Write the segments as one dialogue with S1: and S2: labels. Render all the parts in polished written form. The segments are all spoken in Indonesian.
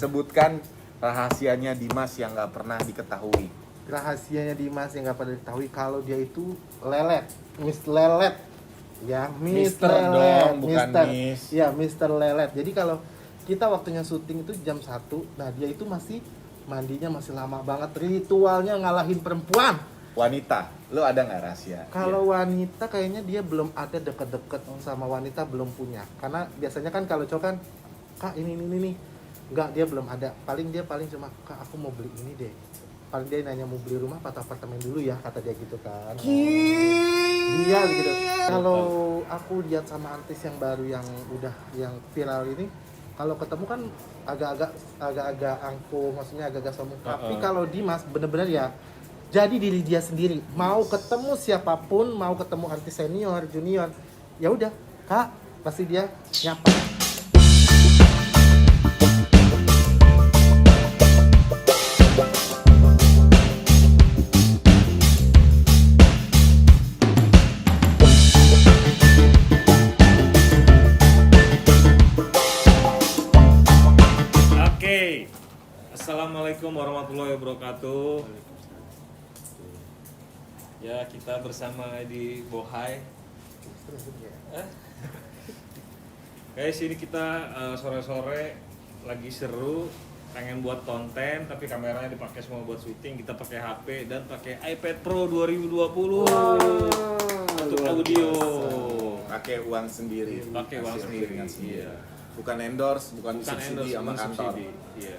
S1: Sebutkan rahasianya Dimas yang nggak pernah diketahui.
S2: Rahasianya Dimas yang nggak pernah diketahui kalau dia itu lelet, Miss Lelet, ya
S1: Mister dong, bukan Miss.
S2: Ya Mister Lelet. Jadi kalau kita waktunya syuting itu jam 1, nah dia itu masih mandinya masih lama banget, ritualnya ngalahin perempuan.
S1: Wanita, lo ada nggak rahasia?
S2: Kalau wanita kayaknya dia belum ada deket-deket sama wanita, belum punya. Karena biasanya kan kalau cowok kan, kak ini nih, enggak, dia belum ada. Paling cuma, kak aku mau beli ini deh. Paling dia nanya mau beli rumah atau apartemen dulu ya, kata dia gitu kan. Dia gitu. Kalau aku lihat sama artis yang baru yang viral ini, kalau ketemu kan agak-agak angkuh, maksudnya agak-agak sombong. Tapi kalau Dimas bener-bener ya jadi diri dia sendiri. Mau ketemu siapapun, mau ketemu artis senior, junior, ya udah, kak, pasti dia nyapa.
S3: Oke, assalamualaikum warahmatullahi wabarakatuh. Ya, kita bersama di Bohai. Guys, ini kita sore-sore lagi seru, pengen buat konten tapi kameranya dipakai semua buat syuting. Kita pakai HP dan pakai iPad Pro 2020 untuk audio.
S1: Pakai uang sendiri.
S3: Pakai uang
S1: Hasil
S3: sendiri.
S1: keringat sendiri.
S3: Iya.
S1: Bukan endorse, bukan subsidi
S3: endorse,
S1: sama
S3: bukan
S1: kantor.
S3: subsidi. Iya.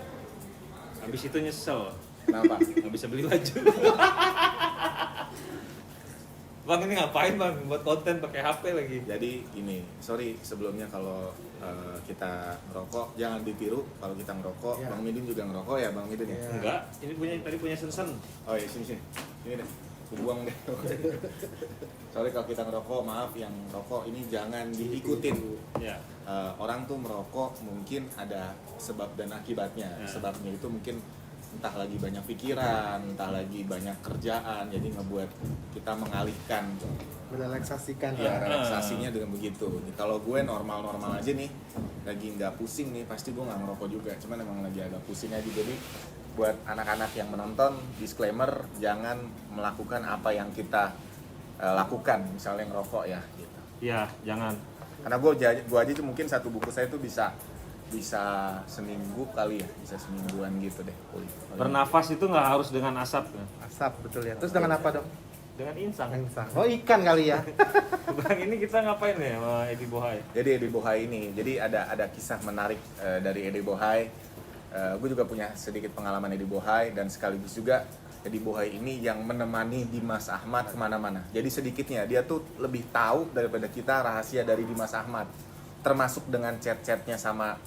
S3: Habis itu nyesel,
S1: Kenapa?
S3: nggak bisa beli baju. Bang, ini ngapain bang? Buat konten pakai HP lagi.
S1: Jadi ini, sorry sebelumnya kalau kita ngerokok, jangan ditiru kalau kita ngerokok.
S2: Ya.
S1: Bang Midin juga ngerokok ya, Bang Midin ya?
S2: Ya.
S3: Enggak, ini tadi punya Sensen.
S1: Oh iya, sini. Ini deh, aku buang deh. Sorry kalau kita ngerokok, maaf yang ngerokok ini jangan diikutin.
S3: Ya.
S1: Orang tuh merokok mungkin ada sebab dan akibatnya.
S3: Ya.
S1: Sebabnya itu mungkin entah lagi banyak pikiran, entah lagi banyak kerjaan, jadi ngebuat kita mengalihkan
S2: Merelaksasikan.
S1: ya relaksasinya dengan begitu. Kalau gue normal-normal aja nih, lagi nggak pusing nih, pasti gue nggak ngerokok juga. Cuman emang lagi agak pusing aja. Jadi buat anak-anak yang menonton, disclaimer, jangan melakukan apa yang kita lakukan, misalnya ngerokok ya. Gitu.
S3: Iya, jangan.
S1: Karena gue aja tuh mungkin satu buku saya tuh bisa seminggu kali ya, bisa semingguan gitu deh.
S3: Bernafas itu nggak harus dengan asap.
S2: Asap, betul ya. Terus dengan apa dong?
S3: Dengan insang.
S2: Insang. Oh, ikan kali ya.
S3: Bang, ini kita ngapain ya sama Edi Bohai?
S1: Jadi Edi Bohai ini, jadi ada kisah menarik dari Edi Bohai. Gue juga punya sedikit pengalaman Edi Bohai dan sekaligus juga Edi Bohai ini yang menemani Dimas Ahmad kemana-mana. Jadi sedikitnya dia tuh lebih tahu daripada kita rahasia dari Dimas Ahmad, termasuk dengan chat-chatnya sama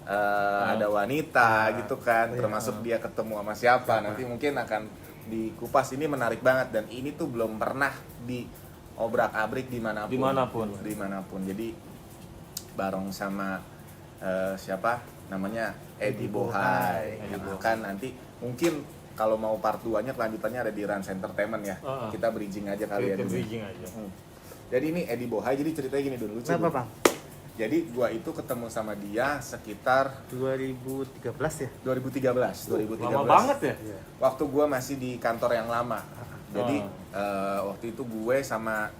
S1: ada wanita gitu kan, termasuk dia ketemu sama siapa. Nanti mungkin akan dikupas. Ini menarik banget dan ini tuh belum pernah diobrak-abrik dimanapun. Jadi bareng sama siapa namanya Edi Bohai. Kan nanti mungkin kalau mau part 2-nya kelanjutannya ada di Rans Entertainment ya. Kita bridging aja kali ya.
S3: Bridging aja.
S1: Jadi ini Edi Bohai, jadi ceritanya gini dulu.
S2: Kenapa, Bang?
S1: Jadi gua itu ketemu sama dia sekitar
S2: 2013 ya?
S1: 2013.
S3: Lama banget ya?
S2: Iya.
S1: Waktu gua masih di kantor yang lama. Jadi waktu itu gue sama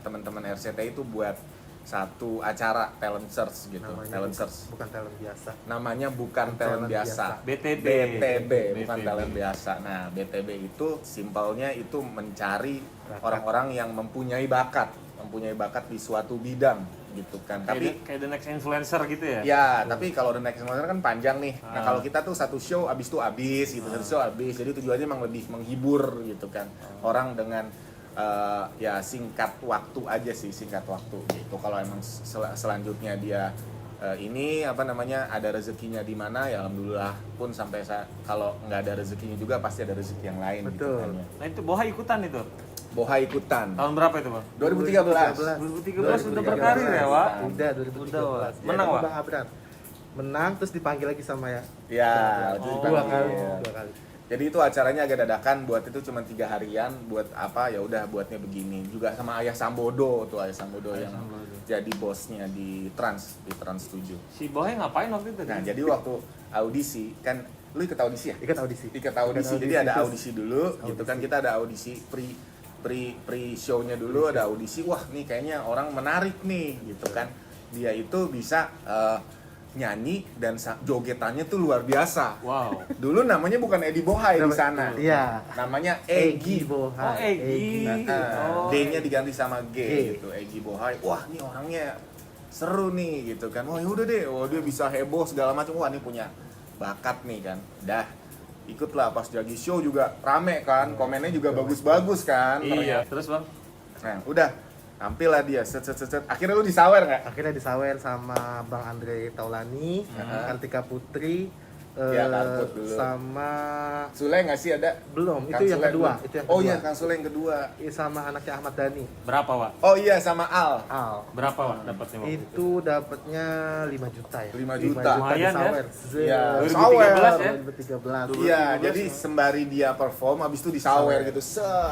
S1: teman-teman RCTI itu buat satu acara talent search gitu. Talent search.
S2: Bukan talent biasa.
S1: Namanya bukan talent biasa.
S3: BTB.
S1: Bukan talent biasa. Nah, BTB itu simpelnya itu mencari orang-orang yang mempunyai bakat di suatu bidang gitu kan. Tapi
S3: Kayak the next influencer gitu ya?
S1: ya, tapi kalau the next influencer kan panjang nih. Nah, kalau kita tuh satu show abis itu abis gitu, satu show abis. Jadi tujuannya emang lebih menghibur gitu kan. Orang dengan ya singkat waktu aja sih, singkat waktu gitu. Kalau emang selanjutnya dia ini apa namanya ada rezekinya di mana ya alhamdulillah, pun sampai kalau nggak ada rezekinya juga pasti ada rezeki yang lain.
S2: Betul.
S1: Gitu kan, ya.
S3: Nah itu Bohai ikutan itu?
S1: Bohai ikutan.
S3: Tahun berapa itu bang?
S1: 2013.
S3: 2013 udah berkarir ya Wak?
S2: Udah 2013.
S3: Udah, Wak.
S2: Ya,
S3: Menang, Wak?
S2: Bang Abrar. Menang terus dipanggil lagi sama ya.
S1: Ya,
S2: Dua kali.
S1: Jadi itu acaranya agak dadakan, buat itu cuma 3 harian, buat apa ya udah buatnya begini. Juga sama Ayah Sambodo yang jadi bosnya di Trans 7.
S3: Si Bohai ngapain waktu itu?
S1: Nah, jadi waktu audisi kan, lu ikut audisi ya?
S2: Ikut audisi.
S1: Ikut audisi. Jadi ada
S2: terus
S1: audisi dulu gitu kan, kita ada audisi pre show-nya dulu, ada audisi. Wah, nih kayaknya orang menarik nih gitu kan. Dia itu bisa nyanyi dan jogetannya tuh luar biasa.
S3: Wow.
S1: Dulu namanya bukan Edi Bohai di sana.
S2: Iya.
S1: Namanya Egi.
S2: Bohai.
S3: Oh, Egi. Oh.
S1: D-nya diganti sama G
S2: G.
S1: gitu, Egi Bohai. Wah, nih orangnya seru nih gitu kan. Wah, yaudah deh. Wah, dia bisa heboh segala macam. Wah, ini punya bakat nih kan. Dah ikutlah pas jadi show juga rame kan. Komennya juga bagus-bagus kan.
S3: Iya.
S1: ternyata.
S3: Terus bang?
S1: Nah, udah tampil lah dia set. Akhirnya lu disawer nggak?
S2: Akhirnya disawer sama Bang Andre Taulani, Kartika Putri,
S1: Ya, Karput dulu.
S2: sama
S1: Sule nggak sih ada?
S2: belum,
S1: Kang
S2: itu yang
S1: Sule
S2: kedua,
S1: belum?
S2: itu yang
S1: Oh
S2: kedua.
S1: iya, Kang Sule yang kedua.
S2: Sama anaknya Ahmad Dhani,
S3: Berapa Wak?
S1: Oh iya, sama Al.
S2: Al.
S3: Berapa Wak dapatnya waktu itu?
S2: Itu dapatnya 5 juta ya.
S1: 5 juta.
S3: Lumayan ya.
S2: disawer.
S1: Iya,
S3: 2013 ya?
S2: 2013.
S1: Iya,
S3: 2015
S1: jadi
S3: ya?
S1: sembari dia perform, habis itu disawer gitu.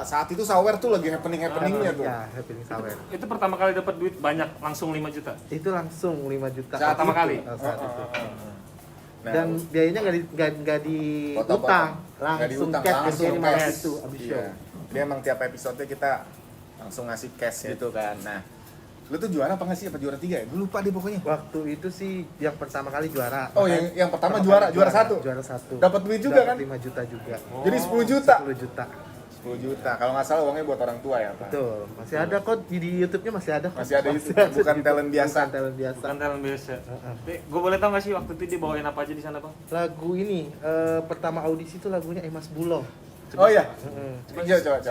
S1: Saat itu sawer tuh lagi happening-happeningnya tuh.
S2: Ya, happening sawer.
S3: Itu pertama kali dapat duit banyak langsung 5 juta.
S2: Itu langsung 5 juta.
S1: Saat
S3: pertama
S1: itu.
S3: kali?
S2: Saat itu.
S1: Nah,
S2: Dan biayanya nggak di
S1: potong-potong.
S2: utang,
S1: Nggak
S2: langsung
S1: diutang,
S2: cash
S1: langsung
S2: jadi
S1: cash.
S2: itu abis show.
S1: Iya. Dia emang tiap episode kita langsung ngasih cash gitu kan. Nah, lu tuh juara apa nggak sih? Apa juara 3 ya? Gue lupa deh pokoknya.
S2: Waktu itu sih yang pertama kali juara.
S1: Oh,
S2: Makanya
S1: yang pertama
S2: kali
S1: juara satu?
S2: Juara 1.
S1: Dapat duit juga kan?
S2: 5 juta juga.
S1: Jadi 10 juta.
S2: 10 juta.
S1: 10 juta. Kalau nggak salah uangnya buat orang tua ya, Pak.
S2: Betul. Masih ada kok di YouTube-nya masih ada. kok.
S1: Masih ada YouTube, bukan talent biasa.
S2: Bukan talent biasa.
S3: Bukan talent biasa. Gue boleh tau gak sih waktu itu dia bawain apa aja di sana bang?
S2: Lagu ini pertama audisi itu lagunya Emas Bulo.
S1: Oh iya.
S2: Heeh.
S1: Coba.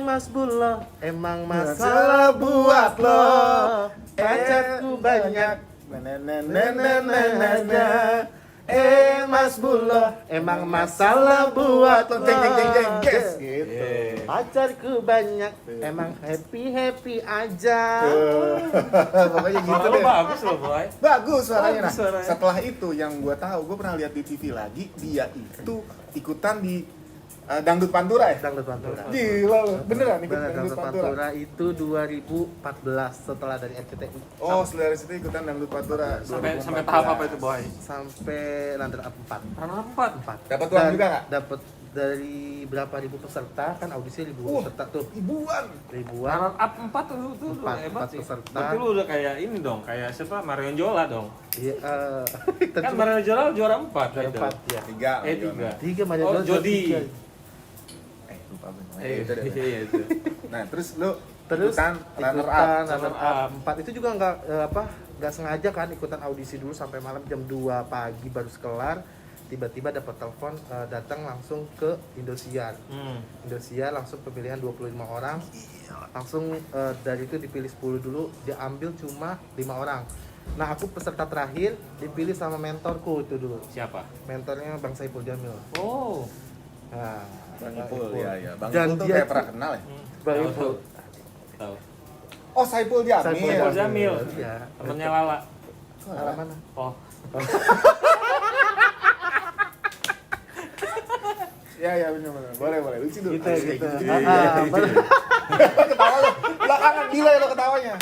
S2: Mas Bulo, emang masalah buat lo. Pacarku banyak. Mas Bulo, emang masalah buat lo.
S1: Jeng guys gitu.
S2: Pacarku banyak, emang happy aja.
S1: Pokoknya gitu
S3: Suara lo
S1: deh.
S3: bagus loh boy.
S1: Bagus suaranya.
S3: Bagus
S1: Nah,
S3: suaranya.
S1: setelah itu yang gue tahu, gue pernah lihat di TV lagi, dia itu ikutan di Dangdut Pantura ya.
S2: Dangdut Pantura.
S1: Gila lu, beneran ikut
S2: Benar,
S1: Dangdut
S2: Dangdut
S1: Pantura.
S2: Pantura itu 2014 setelah dari RCTI.
S1: Oh, setelah situ ikutan Dangdut Pantura.
S3: Sampai
S1: 2014.
S3: tahap apa itu boy?
S2: Sampai runner up 4.
S3: Runner up 4.
S1: Dapat uang juga nggak?
S2: Dapat dari berapa ribu peserta, kan audisi ribu peserta tuh.
S1: Ribuan.
S2: Ribuan.
S3: Runner up 4 tuh
S2: Empat
S3: hebat sih.
S2: peserta.
S3: Berarti lu udah kayak ini dong, kayak siapa? Marion Jola dong.
S2: Iya,
S3: Kan Marion Jola juara 4
S2: juara
S3: gitu.
S2: 4 ya.
S1: 3.
S3: 3.
S2: 3 Mario
S3: Oh,
S2: Jola,
S3: Jody.
S2: tiga.
S1: Lupa gue.
S3: Iya
S1: Itu deh.
S3: iya itu.
S1: Nah, terus lu
S2: Terus
S1: ikutan runner up.
S2: runner
S3: Runner
S2: up
S3: up.
S2: 4 itu juga nggak sengaja kan ikutan audisi dulu sampai malam jam 2 pagi baru kelar. Tiba-tiba dapat telepon datang langsung ke Indosiar. Indosiar langsung pemilihan 25 orang. Langsung dari itu dipilih 10 dulu, dia ambil cuma 5 orang. Nah, aku peserta terakhir dipilih sama mentorku itu dulu.
S3: Siapa?
S2: Mentornya Bang Saipul Jamil.
S3: Oh.
S2: Nah,
S1: Bang Ipul, ya. Bang
S2: Dan
S1: Ipul tuh
S2: dia
S1: kayak
S2: tuh-
S1: pernah kenal ya?
S2: Bang
S3: Tahu,
S2: Ipul.
S3: Tahu.
S1: Oh, Saipul Jamil.
S3: Saipul Jamil.
S2: Iya.
S3: Temennya Lala.
S2: Salah mana?
S3: Oh.
S1: Ya, benar. Boleh. Lucu dulu.
S2: Gitu,
S1: Kayak
S2: gitu.
S1: gitu. Ketawa lu. Belakangan gila ya lo ketawanya.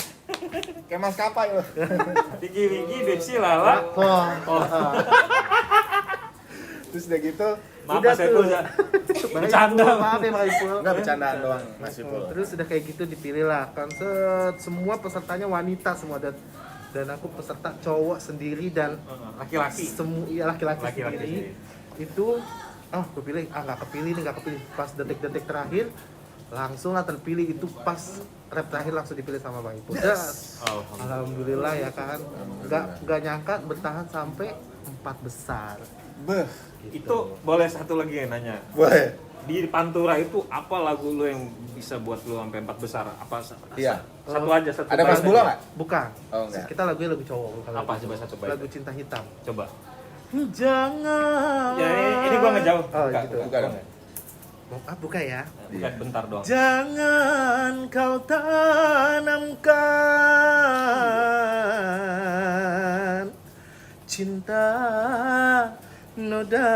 S1: Kayak maskapai lo.
S3: Tinggi-tinggi Dexy Lala.
S2: Oh.
S1: Terus udah gitu,
S3: Maaf
S2: Udah
S3: Mas Epul
S2: tuh.
S3: ya.
S2: Bang
S3: Bercanda.
S2: Ipul, maaf ya Bang Ipul.
S1: enggak bercandaan doang Mas Ipul.
S2: Terus udah kayak gitu dipilih lah kan semua pesertanya wanita semua dan aku peserta cowok sendiri dan
S3: Laki-laki.
S2: semua iya laki-laki
S3: Laki-laki
S2: sendiri.
S3: sendiri.
S2: Itu gue pilih nggak kepilih pas detik-detik terakhir langsung lah terpilih itu pas rap terakhir langsung dipilih sama Bang Ipul.
S1: Yes.
S3: Oh,
S2: Alhamdulillah ya kan nggak nyangka bertahan sampai 4 besar.
S1: Beh,
S2: Gitu.
S3: itu boleh satu lagi yang nanya.
S1: boleh.
S3: Di Pantura itu apa lagu lu yang bisa buat lu sampai 4 besar? Apa
S1: Iya.
S3: satu aja satu.
S1: Ada Mas
S3: bait
S1: Bula
S3: aja.
S1: nggak?
S2: Bukan.
S1: Oh, enggak.
S2: Kita lagunya lagu cowok. bukan
S3: Apa
S2: lagu
S3: coba
S2: cowok.
S3: satu bait?
S2: Lagu Cinta Hitam.
S3: Coba.
S2: Jangan.
S3: Ya ini gua ngejauh.
S2: Oh,
S3: Buka,
S2: gitu.
S1: Buka dong.
S2: Buka ya.
S3: Bukan bentar doang.
S2: Jangan kau tanamkan cinta noda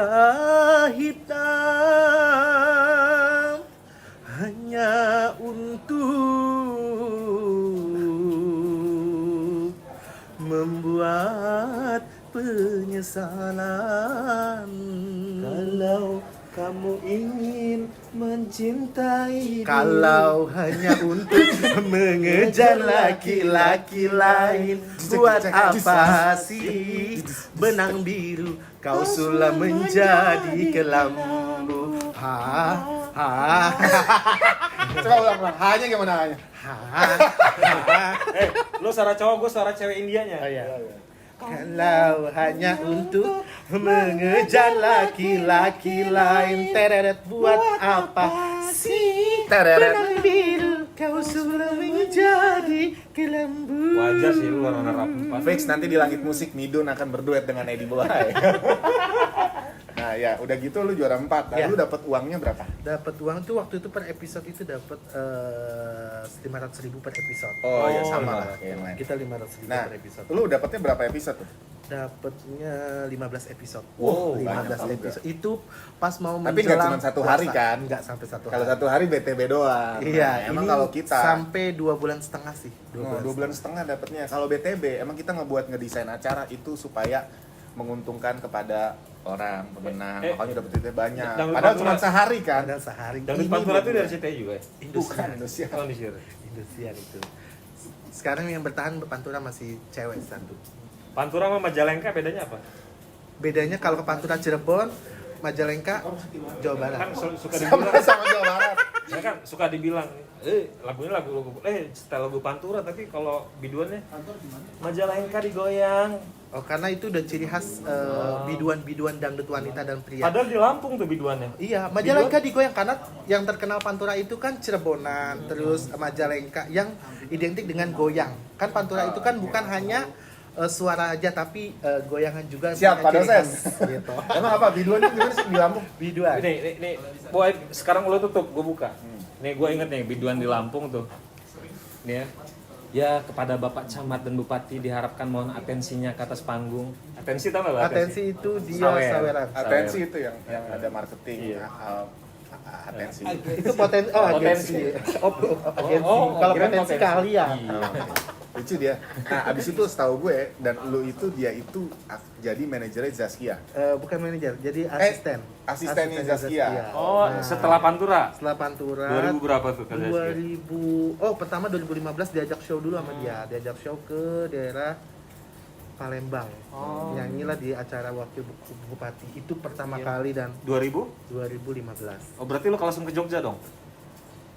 S2: hitam hanya untuk membuat penyesalan.
S3: Kalau kamu ingin mencintai
S2: Kalau hanya untuk mengejar laki-laki lain, buat apa sih benang biru kau sulam menjadi kelambu? Coba ulang. Hanya gimana hanya?
S3: Lo suara cowok, gue suara cewek Indianya.
S2: Oh, iya. Kalau hanya untuk mengejar laki-laki lain, tereret buat apa sih? Benang biru kau sulam menjadi kelambu.
S3: Wajar sih lu runner up 4.
S1: Fix nanti di Langit Musik Midun akan berduet dengan Edi Bohai. Nah ya udah gitu lu juara 4. Nah,
S2: Ya.
S1: lu dapat uangnya berapa?
S2: Dapat uang tuh waktu itu per episode itu dapat 500.000 per episode.
S1: Oh, ya
S3: Oh,
S1: sama
S3: iya.
S1: lah kayak yang lain.
S2: Kita 500.000
S1: Nah,
S2: per episode.
S1: lu dapatnya berapa episode tuh?
S2: Dapatnya 15 episode.
S1: Wow,
S2: 15
S1: banyak
S2: episode. Itu pas mau
S1: Tapi nggak
S2: menjelang
S1: cuma satu hari
S2: puasa.
S1: kan?
S2: Nggak sampai satu
S1: Kalau
S2: hari.
S1: satu hari BTB doang.
S2: Iya,
S1: Nah, emang
S2: ini
S1: kalau kita
S2: sampai 2 bulan setengah sih.
S1: 2 bulan setengah dapatnya. Kalau BTB emang kita ngebuat ngedesain acara itu supaya menguntungkan kepada orang pemenang. Makanya dapat duitnya banyak.
S3: Dangdut
S1: Padahal
S3: Pantura.
S1: cuma sehari kan.
S2: Ada sehari.
S3: Dan
S1: Ini
S3: Pantura itu
S1: dia.
S3: dari CTI juga ya?
S1: Bukan Indosiar.
S3: Oh, Indosiar.
S2: Indosiar itu. Sekarang yang bertahan Pantura masih cewek satu.
S3: Pantura sama Majalengka bedanya apa?
S2: Bedanya kalau ke Pantura Cirebon, Majalengka Jawa Barat.
S3: Kan suka
S1: Sama
S3: dibilang,
S1: sama Jawa Barat.
S3: ya kan suka dibilang, lagunya lagu setel lagu Pantura, tapi kalau biduannya Majalengka digoyang.
S2: Oh, karena itu udah ciri khas biduan-biduan dangdut wanita dan pria.
S3: Padahal di Lampung tuh biduannya.
S2: Iya, Majalengka digoyang karena yang terkenal Pantura itu kan Cirebonan, terus Majalengka yang identik dengan goyang. Kan Pantura itu kan bukan hanya suara aja tapi goyangan juga.
S1: Siap, Pak
S2: punya ciri
S1: dosen.
S2: khas, Gitu.
S1: Emang apa biduannya gimana sih di Lampung?
S2: Biduan.
S3: Nih, boy, sekarang lo tutup, gue buka. Nih, gue inget nih biduan di Lampung tuh. Nih ya. Ya, kepada Bapak Camat dan Bupati diharapkan mohon atensinya ke atas panggung. Atensi tau gak?
S2: Atensi itu dia
S3: Sawer.
S2: saweran.
S1: Atensi itu yang ada marketing.
S3: Iya.
S1: Atensi.
S2: Itu potensi. Oh,
S3: Potensi.
S2: agensi. Agensi.
S3: Oh,
S2: Kalau
S3: kirain
S2: potensi
S3: potensi.
S2: kalian.
S3: Iya.
S1: Lucu dia. Nah, abis itu setahu gue dan lu itu dia itu jadi manajernya Zaskia.
S2: Bukan manajer, jadi asisten.
S1: asistennya Zaskia.
S3: Oh,
S2: Nah,
S3: setelah Pantura.
S2: setelah Pantura
S3: 2000 berapa tuh kan
S2: 2000. Oh, pertama 2015 diajak show dulu sama dia. Diajak show ke daerah Palembang.
S3: Oh.
S2: Nyanyilah di acara wakil bupati. Itu pertama kali dan
S3: 2000?
S2: 2015.
S3: Oh, berarti lo langsung ke Jogja dong?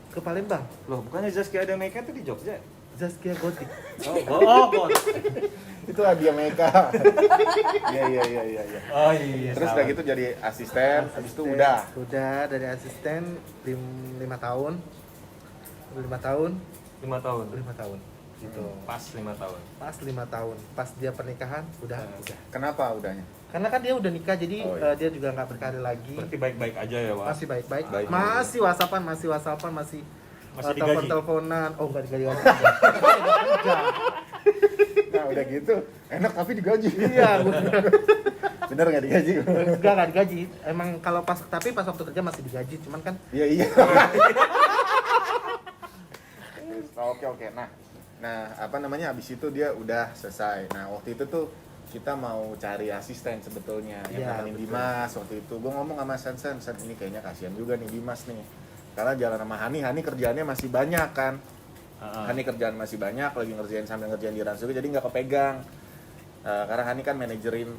S2: Ke Palembang.
S3: Loh, bukannya Zaskia ada Meka tuh di Jogja?
S2: Zaskia Gotik.
S3: Oh,
S1: Itu hadiah Meka. Iya.
S3: Oh iya.
S1: Terus udah gitu jadi asisten, habis itu udah.
S2: Udah dari asisten 5 tahun. 5 tahun.
S3: 5 tahun.
S2: 5 tahun. Gitu.
S3: Pas 5 tahun.
S2: Pas 5 tahun. Pas dia pernikahan udah.
S1: Kenapa udahnya?
S2: Karena kan dia udah nikah jadi
S1: Oh, iya.
S2: dia juga nggak berkarir lagi.
S3: Berarti baik-baik aja ya, Pak.
S2: Masih baik-baik.
S1: Baik.
S2: Masih whatsappan, masih
S3: Masih digaji?
S2: telepon-teleponan. Oh, enggak digaji.
S1: Nah udah gitu, enak tapi digaji.
S2: Iya,
S1: Bener nggak digaji?
S2: enggak digaji. Emang kalau pas waktu kerja masih digaji, cuman kan
S1: Iya. Oke. Nah apa namanya? Abis itu dia udah selesai. Nah waktu itu tuh kita mau cari asisten sebetulnya yang
S2: Iya,
S1: nemenin
S2: betul.
S1: Dimas waktu itu. Gue ngomong sama Sen ini kayaknya kasihan juga nih Dimas nih. Karena jalan sama Hani kerjaannya masih banyak kan. Hani kerjaan masih banyak, lagi ngerjain sambil ngerjain di Rans juga, jadi nggak kepegang. Karena Hani kan manajerin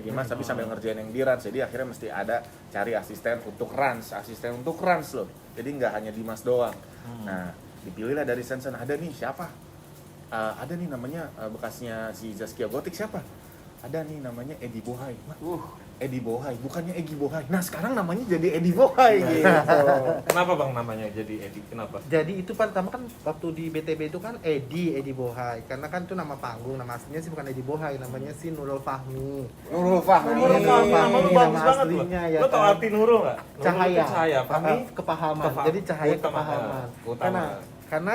S1: Dimas, tapi sambil ngerjain yang di Rans, jadi akhirnya mesti ada cari asisten untuk Rans loh. Jadi nggak hanya Dimas doang. Nah, dipilihlah dari Sensen, ada nih siapa? Ada nih namanya bekasnya si Zaskia Gotik siapa? Ada nih namanya Edi Bohai. Edi Bohai, bukannya Egi Bohai. Nah sekarang namanya jadi Edi Bohai gitu.
S3: Kenapa Bang namanya jadi Edi? Kenapa?
S2: jadi itu pertama kan waktu di BTB itu kan Edi Bohai. Karena kan itu nama panggung, nama aslinya sih bukan Edi Bohai, namanya sih Nurul Fahmi.
S1: Nurul Fahmi.
S3: Nurul Fahmi, nama lu
S2: Nama
S3: bagus banget loh.
S2: aslinya, ya
S3: Lo tau
S2: kan?
S3: arti Nurul nggak? Nurul
S2: Cahaya.
S3: itu cahaya, Fahmi
S2: kepahaman. Jadi cahaya kepahaman.
S3: Keutamaan.
S2: Karena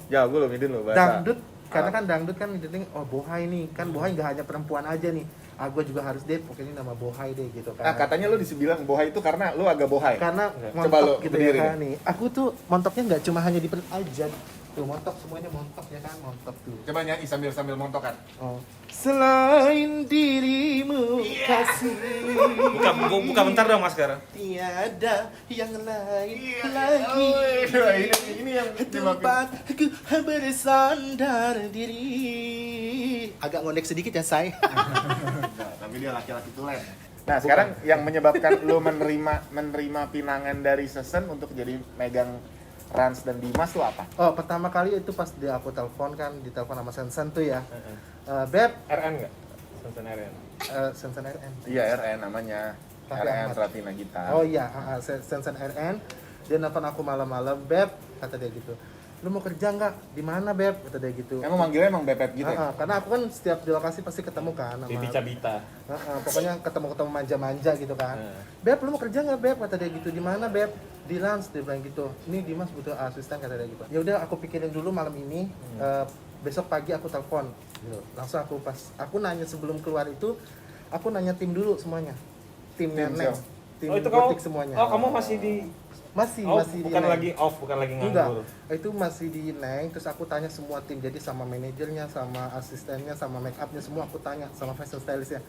S1: Ya gue lo midin lo bahasa.
S2: dangdut karena kan dangdut kan identik Bohai nih kan Bohai nggak hanya perempuan aja nih, gue juga harus deh pokoknya nama Bohai deh gitu kan.
S1: Nah katanya lu dibilang Bohai itu karena lu agak bohai.
S2: Karena
S1: Coba lu
S2: montok gitu
S1: berdiri
S2: ya
S1: deh.
S2: kan nih, aku tuh montoknya nggak cuma hanya di perut aja, Tuh montok semuanya montok ya kan, montok tuh.
S1: Coba nyanyi sambil montokan.
S2: Oh. Selain dirimu kasih,
S3: Buka bentar dong masker.
S2: tiada yang lain
S1: Iya.
S2: lagi.
S1: Ini yang
S2: Tempat aku bersandar diri. Agak ngondek sedikit ya, say.
S1: Tapi dia laki-laki tulen. Nah, sekarang yang menyebabkan lu menerima pinangan dari Sesen untuk jadi megang Rans dan Dimas tuh apa?
S2: Oh, pertama kali itu pas dia aku telepon kan, ditelepon sama Sensen tuh ya. Beb,
S3: RN nggak? Sensen RN.
S2: Sensen RN.
S1: Iya, RN namanya.
S2: Raffi
S1: RN
S2: Ahmad.
S1: Ratina Gitar.
S2: Oh iya, Sensen RN. Dia nelfon aku malam-malam, Beb, kata dia gitu. Lu mau kerja nggak? Di mana, Beb? Kata dia gitu.
S1: Emang manggilnya emang Bebet gitu ya?
S2: Karena aku kan setiap di lokasi pasti ketemu kan sama
S3: Bibi Cabita.
S2: pokoknya ketemu manja-manja gitu kan. Beb, lu mau kerja nggak, Beb? Kata dia gitu. Di mana, Beb? Di Rans, dia bilang gitu. Ini Dimas butuh asisten, kata dia gitu. Ya udah, aku pikirin dulu malam ini. Besok pagi aku telepon. Gitu. Langsung aku nanya sebelum keluar itu, aku nanya tim dulu semuanya. Timnya
S1: Tim
S2: Neng.
S1: siapa?
S2: Tim
S3: Oh itu
S2: gotik
S3: kamu
S2: semuanya.
S3: Oh kamu masih di
S2: Masih di
S3: bukan
S2: Neng.
S3: lagi off, bukan lagi
S2: Enggak,
S3: nganggur.
S2: itu masih di Neng, terus aku tanya semua tim, jadi sama manajernya, sama asistennya, sama make upnya semua aku tanya, sama fashion stylistnya.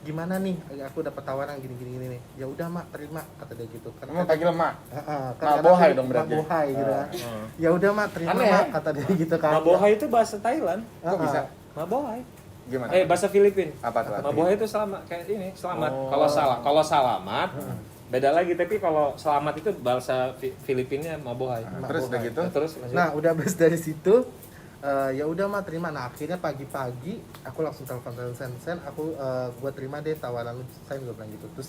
S2: Gimana nih? Aku dapat tawaran gini nih. Ya udah mak, terima, kata dia gitu.
S1: Emang panggil emak?
S2: Kan
S1: Mabohai dong berarti.
S2: Mabohai gitu kan. Ya udah mak, terima
S3: Aneh ya?
S2: mak, kata dia gitu kan.
S3: Mabohai itu bahasa Thailand.
S1: Kok bisa?
S3: Mabohai.
S1: Gimana?
S3: Bahasa Filipin.
S1: Apa tuh?
S3: Mabohai itu selamat kayak ini, selamat.
S1: Oh.
S3: Kalau salamat beda lagi, tapi kalau selamat itu bahasa Filipinnya mabohai.
S1: Terus udah gitu?
S3: Terus lanjut.
S2: Nah, udah habis dari situ, ya udah mah terima. Nah, akhirnya pagi-pagi aku langsung telepon Sen, gua terima deh tawaran lu. Saya juga bilang gitu. Terus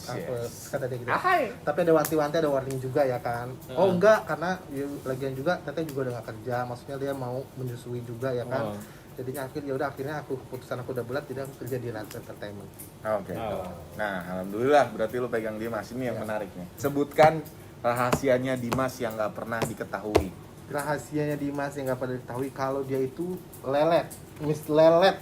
S2: kata dia gitu.
S3: Ahai.
S2: Tapi ada wanti-wanti, ada warning juga ya kan. Oh enggak, karena ya, lagian juga teteh juga udah gak kerja. Maksudnya dia mau menyusui juga ya kan.
S3: Oh.
S2: Jadinya akhirnya keputusan aku udah bulat, jadi aku kerja di Rans Entertainment.
S1: Oke.
S3: Oh.
S1: Nah, alhamdulillah berarti lu pegang Dimas. Ini yang menarik nih. Sebutkan rahasianya Dimas yang nggak pernah diketahui.
S2: Rahasianya Dimas yang gak pernah diketahui kalau dia itu lelet, Miss Lelet.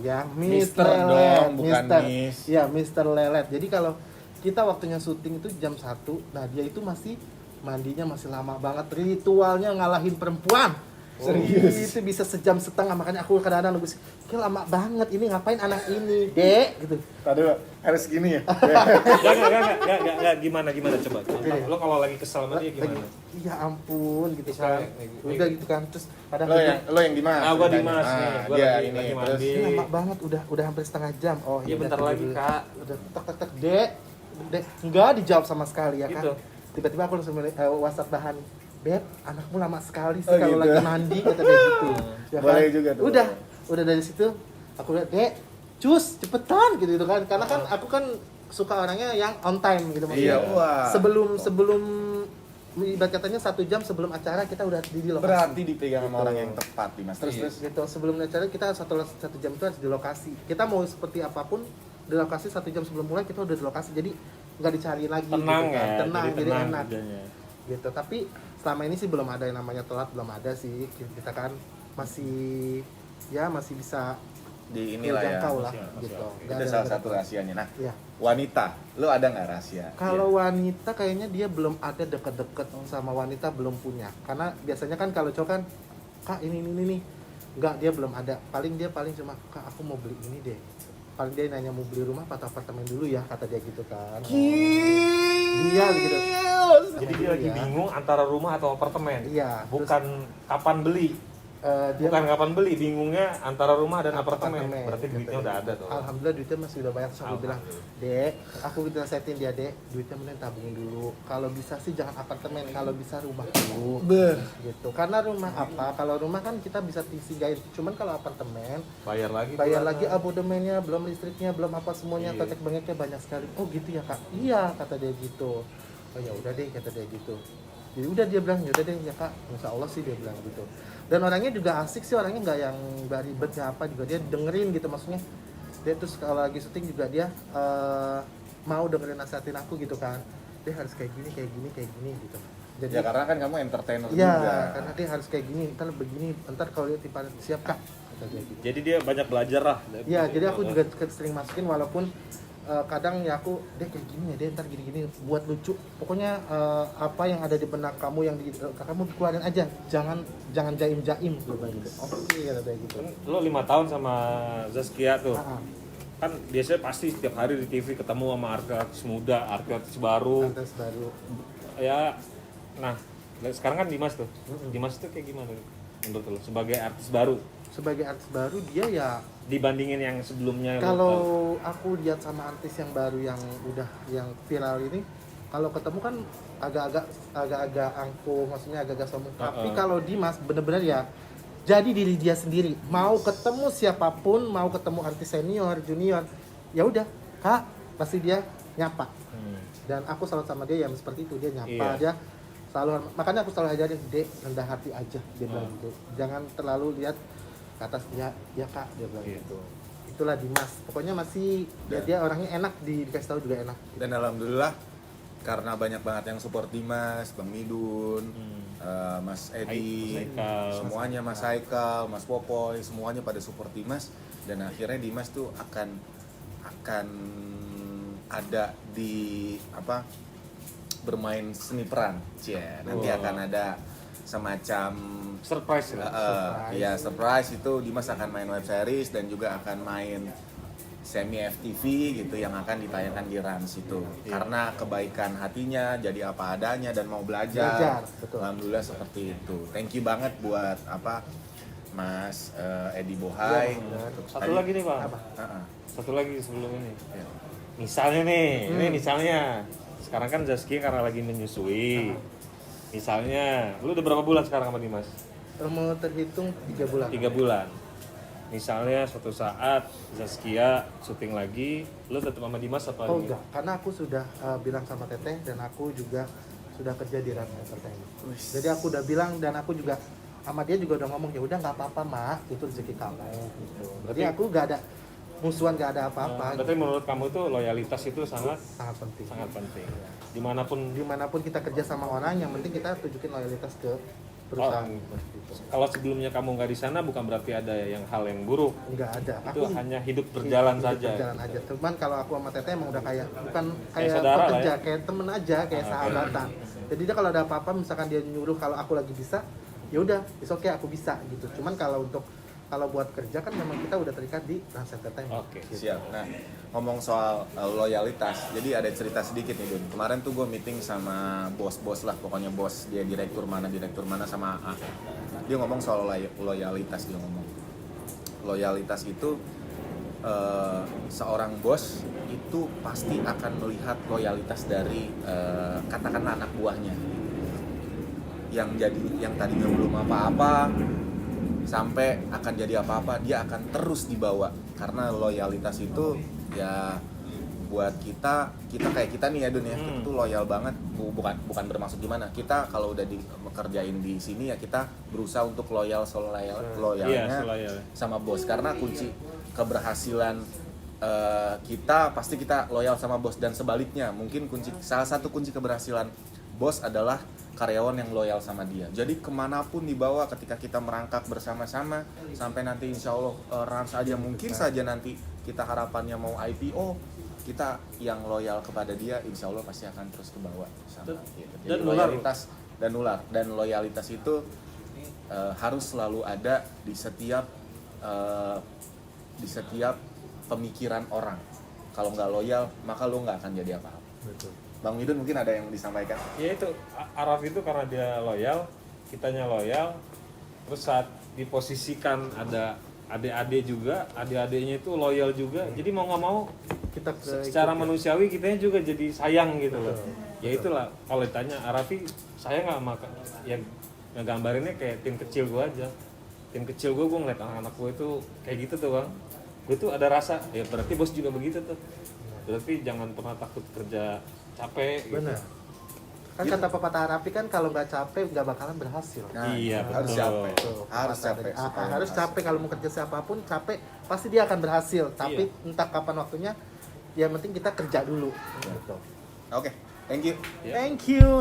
S2: Ya,
S1: Mister
S2: Lelet.
S1: dong, bukan
S2: Mister.
S1: Miss.
S2: Iya, Mister Lelet. Jadi kalau kita waktunya syuting itu jam 1, nah dia itu masih mandinya masih lama banget. Ritualnya ngalahin perempuan. Serius. Itu bisa sejam setengah, makanya aku kadang-kadang nunggu, "Ki lama banget ini, ngapain anak ini, Dek?" gitu.
S1: Tadi harus gini ya.
S3: Enggak, gimana coba. Lo kalau lagi kesel sama dia gimana?
S2: Iya ampun gitu
S3: Misalnya,
S2: kan. Udah gitu kan, terus kadang
S1: Lo yang Dimas.
S3: Nah, gua
S1: ceritanya.
S3: Dimas nih. Gua
S1: dia
S3: lagi
S1: ini
S3: mandi.
S1: terus.
S2: ini lama banget, udah hampir setengah jam. Oh
S3: Iya,
S2: udah,
S3: bentar
S2: tunggu
S3: lagi,
S2: dulu.
S3: Kak.
S2: Udah tek, Dek, enggak dijawab sama sekali ya kan.
S3: Gitu.
S2: Tiba-tiba aku langsung WhatsApp bahan, Beb, anakmu lama sekali sih
S1: Oh,
S2: kalau
S1: gitu.
S2: lagi mandi, kata dia gitu. Ya
S1: Boleh
S2: kan?
S1: juga tuh.
S2: Udah dari situ aku lihat, Dek, cus cepetan gitu kan. Karena kan aku kan suka orangnya yang on time gitu
S1: Iya,
S2: maksudnya.
S1: wah.
S2: Sebelum ibarat katanya 1 jam sebelum acara kita udah di lokasi.
S1: Berarti dipegang sama
S2: Gitu.
S1: orang yang tepat, Dimas. Terus
S3: Iya.
S1: terus.
S2: Gitu, sebelum acara kita satu jam itu harus di lokasi. Kita mau seperti apapun di lokasi 1 jam sebelum mulai kita udah di lokasi, jadi nggak dicari lagi.
S3: Tenang
S2: gitu kan.
S3: ya,
S2: Tenang, jadi enak.
S3: kerjanya.
S2: Gitu. Tapi selama ini sih belum ada yang namanya telat, belum ada sih. Kita kan masih bisa
S1: Di inilah ya.
S2: dijangkau lah
S3: Masih
S2: gitu.
S3: oke.
S2: Nggak
S1: Itu
S2: ada
S1: salah
S2: yang
S1: satu rahasianya. Nah,
S2: Iya.
S1: wanita, lo ada nggak rahasia?
S2: Kalau wanita kayaknya dia belum ada deket-deket sama wanita, belum punya. Karena biasanya kan kalau cowok kan, Kak ini nih. Enggak, dia belum ada. Dia paling cuma, Kak aku mau beli ini deh. Paling dia nanya mau beli rumah atau apartemen dulu ya, kata dia gitu kan. Dia gitu.
S3: Jadi dia lagi
S2: Iya.
S3: bingung antara rumah atau apartemen.
S2: Iya.
S3: Bukan kapan beli.
S2: Dia
S3: Bukan kapan beli, bingungnya antara rumah dan apartemen.
S2: Apartemen,
S3: Berarti
S2: gitu.
S3: duitnya udah ada tuh.
S2: Alhamdulillah duitnya masih udah banyak. So, aku bilang, Dek, aku nasihatin dia, Dek, duitnya mending tabungin dulu. Kalau bisa sih jangan apartemen, kalau bisa rumah dulu. Gitu. Karena rumah apa? Kalau rumah kan kita bisa singgahin. Cuman kalau apartemen,
S3: Bayar lagi.
S2: bayar
S3: bulanan.
S2: lagi abodemennya, belum listriknya, belum apa semuanya,
S3: Iya.
S2: tetek bengeknya banyak sekali. Oh gitu ya Kak? Iya, kata dia gitu. Oh ya udah deh, kata dia gitu. Jadi udah dia bilang, ya udah deh ya Kak, Insya Allah sih dia bilang gitu. Dan orangnya juga asik sih, orangnya nggak yang nggak ribet nggak apa, juga dia dengerin gitu, maksudnya dia terus kalau lagi syuting juga dia mau dengerin nasihatin aku gitu kan. Dia harus kayak gini gitu. Jadi
S1: Ya karena kan kamu entertainer
S2: iya,
S1: juga.
S2: karena dia harus kayak gini, ntar begini, ntar kalau dia tipe siap Kak, kata dia gitu.
S3: Jadi dia banyak belajar lah.
S2: Iya, jadi aku juga sering masukin walaupun kadang ya aku deh kayak gini ya deh ntar gini-gini buat lucu pokoknya apa yang ada di benak kamu yang di kamu keluarin aja jangan jaim-jaim gue bilang gitu oke kata dia gitu.
S3: Lo 5 tahun sama Zaskia tuh.
S2: Ah, ah.
S3: Kan biasanya pasti setiap hari di TV ketemu sama artis muda, artis baru.
S2: Artis baru
S3: Ya, nah sekarang kan Dimas tuh. Dimas tuh kayak gimana menurut lo sebagai artis baru?
S2: sebagai artis baru dia ya
S3: Dibandingin yang sebelumnya lo tahu?
S2: kalau aku lihat sama artis yang baru yang udah yang viral ini kalau ketemu kan agak-agak angkuh maksudnya agak-agak sombong tapi kalau Dimas bener-bener ya jadi diri dia sendiri mau ketemu siapapun mau ketemu artis senior junior ya udah kak pasti dia nyapa dan aku selalu sama dia yang seperti itu dia nyapa
S3: Iya.
S2: dia selalu makanya aku selalu ajarin dek rendah hati aja dia bilang gitu jangan terlalu lihat ke atas dia ya kak dia bilang
S3: Iya.
S2: gitu itulah Dimas pokoknya masih dia orangnya enak dikasih tahu juga enak
S1: Dan alhamdulillah karena banyak banget yang support Dimas, Bang Midun, Mas Edi,
S3: Mas Haikal.
S1: semuanya Mas Haikal, Mas Popoy, semuanya pada support Dimas dan akhirnya Dimas tuh akan ada di apa bermain seni peran, nanti
S3: Wow.
S1: akan ada semacam
S3: Surprise lah.
S1: ya surprise itu Dimas akan main web series dan juga akan main semi FTV gitu yang akan ditayangkan di Rans itu karena kebaikan hatinya jadi apa adanya dan mau belajar.
S2: betul.
S1: Alhamdulillah seperti itu. Thank you banget buat apa Mas Edi Bohai.
S2: Iya,
S1: Untuk
S3: Satu
S1: tadi-
S3: lagi nih Bang.
S2: Apa?
S3: Satu lagi sebelum ini.
S1: Ya.
S3: Misalnya nih, ini misalnya sekarang kan Zaskia karena lagi menyusui. Misalnya, lu udah berapa bulan sekarang sama Dimas?
S2: mau terhitung 3 bulan
S3: 3 bulan. Misalnya suatu saat Zaskia syuting lagi, lu tetap sama Dimas apa
S2: oh
S3: gimana?
S2: enggak karena aku sudah bilang sama Teteh dan aku juga sudah kerja di Rans Entertainment jadi aku udah bilang dan aku juga sama dia juga udah ngomong ya udah nggak apa-apa mak itu rezeki kamu gitu jadi aku nggak ada musuhan nggak ada apa-apa
S3: Berarti menurut kamu tuh loyalitas itu sangat
S2: sangat penting
S3: penting. Dimanapun
S2: kita kerja sama orang yang penting kita tunjukin loyalitas ke perusahaan
S3: Oh,
S2: gitu.
S3: kalau sebelumnya kamu nggak di sana bukan berarti ada yang hal yang buruk.
S2: nggak ada
S3: Itu hanya hidup berjalan saja.
S2: berjalan aja cuman kalau aku sama Teteh emang udah kayak bukan
S3: Kayak
S2: kayak
S3: saudara lah
S2: pekerja
S3: ya.
S2: kayak temen aja kayak sahabatan jadi dia kalau ada apa-apa misalkan dia nyuruh kalau aku lagi bisa ya udah it's okay aku bisa gitu cuman kalau buat kerja kan memang kita udah terikat di Rans Entertainment.
S3: Oke.
S1: Siap. Nah, ngomong soal loyalitas, jadi ada cerita sedikit nih Dun. Kemarin tuh gue meeting sama bos-bos lah, pokoknya bos dia direktur mana sama AA. Dia ngomong soal loyalitas, dia ngomong. Loyalitas itu seorang bos itu pasti akan melihat loyalitas dari katakanlah anak buahnya. Yang tadinya belum apa-apa sampai akan jadi apa-apa dia akan terus dibawa karena loyalitas itu ya buat kita kayak kita nih ya Dun ya kita tuh loyal banget bukan bermaksud gimana kita kalau udah dikerjain di sini ya kita berusaha untuk loyalnya
S3: Iya, loyal.
S1: sama bos karena kunci keberhasilan kita pasti kita loyal sama bos dan sebaliknya mungkin salah satu kunci keberhasilan bos adalah karyawan yang loyal sama dia. Jadi kemanapun dibawa ketika kita merangkak bersama-sama sampai nanti insya Allah Rans aja mungkin saja nanti kita harapannya mau IPO kita yang loyal kepada dia insya Allah pasti akan terus ke bawah sama gitu. Jadi
S3: Dan nular.
S1: loyalitas dan loyalitas itu harus selalu ada di setiap pemikiran orang. Kalau nggak loyal maka lo nggak akan jadi apa-apa.
S2: Betul.
S1: Bang Midun mungkin ada yang disampaikan?
S3: Ya itu Araf itu karena dia loyal, kitanya loyal. Terus saat diposisikan ada adik-adik juga, adik-adiknya itu loyal juga. Jadi mau nggak mau
S2: Kita
S3: secara manusiawi kitanya juga jadi sayang gitu loh. Ya itulah kalau ditanya Arafi saya nggak makan ya ngegambarinnya kayak tim kecil gue aja. Tim kecil gue ngeliat anak-anak gue itu kayak gitu tuh bang. Gue tuh ada rasa ya berarti bos juga begitu tuh. Berarti jangan pernah takut kerja capek gitu.
S2: benar. Kan kata pepatah Arapi kan kalau nggak capek nggak bakalan berhasil.
S1: Nah,
S3: Iya,
S1: harus
S3: betul.
S1: capek.
S2: Tuh,
S1: Harus
S2: pepatah
S1: capek.
S2: dari-
S1: supaya
S2: harus
S1: berhasil.
S2: capek kalau mau kerja siapapun capek pasti dia akan berhasil. Tapi entah kapan waktunya, yang penting kita kerja dulu. Gitu.
S1: Oke, thank you.
S3: Ya.
S2: Thank you.